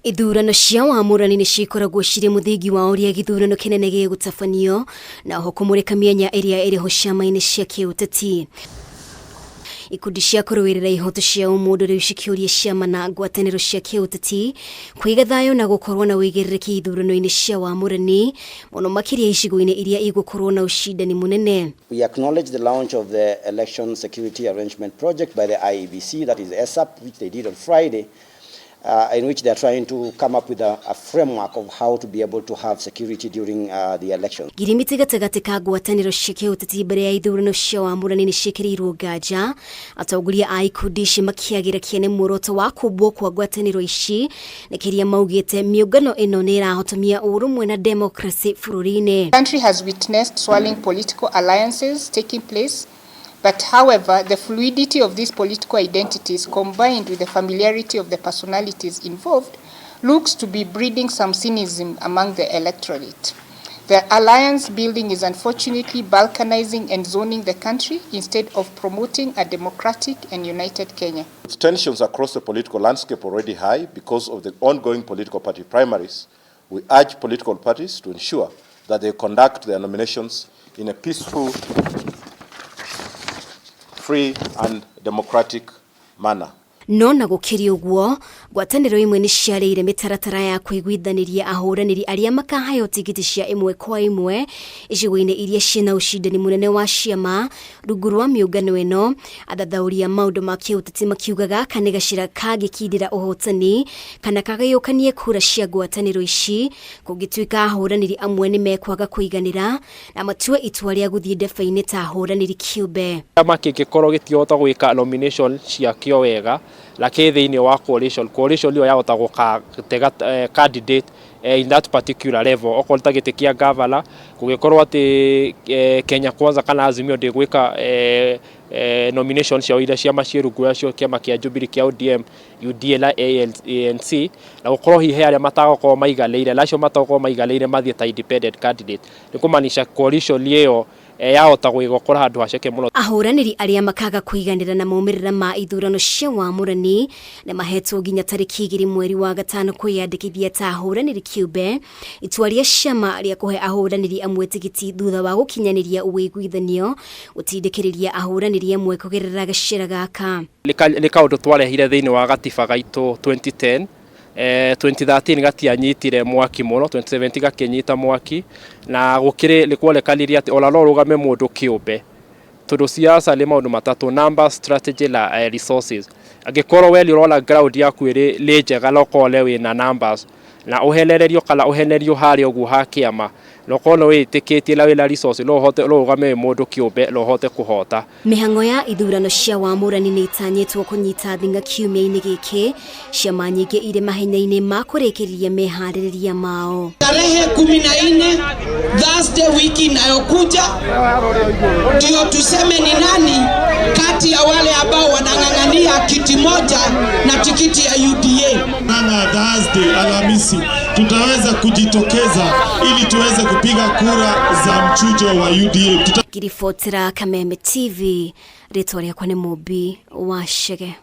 Ithurano cia wamurani ni cikoragwo ciri muthingi wa uria githurano kinene gia gutabanio na ho kumurika mienya iria iriho ciama-ini cia kiuteti. Ikundi cia kuruirira ihoto cia umundu riu cikiuria ciama na ngwataniro cia kiuteti kuiga thayo na gukorwo na wigiriki ithurano-ini cia wamurani muno makiria icigo-ini iria igukorwo na ucindani munene. We acknowledge the launch of the Election Security Arrangement Project by the IEBC, that is ESAP, which they did on Friday, in which they are trying to come up with a framework of how to be able to have security during the election. Girimiti gatagati ka ngwataniro cia kiuteti mbere ya ithurano cia wamurani ni cikirirwo nganja atongoria a Ikundi makiagira kiene muoroto wa kubwo kwa ngwataniro ici nikiria maugite miungano ino ni irahotomia urumwe na democracy bururi-ini. The country has witnessed swirling political alliances taking place. But however, the fluidity of these political identities combined with the familiarity of the personalities involved looks to be breeding some cynicism among the electorate. The alliance building is unfortunately balkanizing and zoning the country instead of promoting a democratic and united Kenya. Tensions across the political landscape are already high because of the ongoing political party primaries. We urge political parties to ensure that they conduct their nominations in a peaceful, free and democratic manner. No na gukiri uguo ngwataniro imwe ni ciarĩire mitaratara ya kuiguithaniria ahuraniri aria makahayo tigiti cia imwe kwa imwe icigo-ini iria ciena ucindani munene wa ciama rungu rwa miungano ino. Athathauria maundu ma kiuteti makiugaga kana gacira kagikindira uhotani kana kagayukanie kura cia ngwataniro ici kungituika ahuraniri amwe ni mekwaga kuiganira na matue itua ria guthie ndebe-ini ta ahuraniri kiumbe. Kama kingikoro gitihota gwika nomination cia kio wega lake thiini wa coalition iyo yahota gutega candidate in that particular level okolta gitikia governor kugikorwo ati Kenya Kwanza kana Azimio de gwika nomination cia ira cia macirungu yacio kiama kia Jubilee kia ODM UDA ANC na gukorwo hihe aria matagoko maigaleire lacio matagoko maigaleire mathie ta independent candidate nikumanisha coalition iyo yahota gwigokora handu haceke muno. Ahuraniri aria makaga kuiganira na maumirira ma ithurano cia wamurani na mahetwo nginya tariki 2 mweri wa gatano kwiyandikithia ta ahuraniri kiumbe itua ria ciama ria kuhe ahuraniri amwe tigiti thutha wa gukinyaniria uiguithanio utindikiriria ahuraniri amwe kugerera gacira gaka. Ni kaundu twarehire thiini wa gatiba gaitu 2010 2013 gatianyitire mwaki muno 2017 gakinyita mwaki na gukire likwolekaniria ati ola no rugame mundu kiumbe tondu siasa le maundu matatu: number, strategy na resources. Agikorwo we urona ground yaku iri njega lokole we na numbers na uhelererio kala uhenerio hari ogu hakiama lokono we tikitie la wela resource lo hote lo rugame mundu kiumbe lo hote kuhota. Mihango ya ithurano cia wamurani ni itanyitwo kunyita thinga kiumia-ini giki ciama nyingi ire mahenya-ini ma kurikiria mehaririria mao. Tarehe 14 Thursday wiki inayokuja ndio tuseme ni nani kati ya wale ambao wanang'ang'ania kiti moja na tikiti ya UDA. Na Thursday Alhamisi tutaweza kujitokeza ili tuweze kupiga kura za mchujo wa UDA. Kirifotera Kameme TV, retoria kwa Nemobi wa Shege.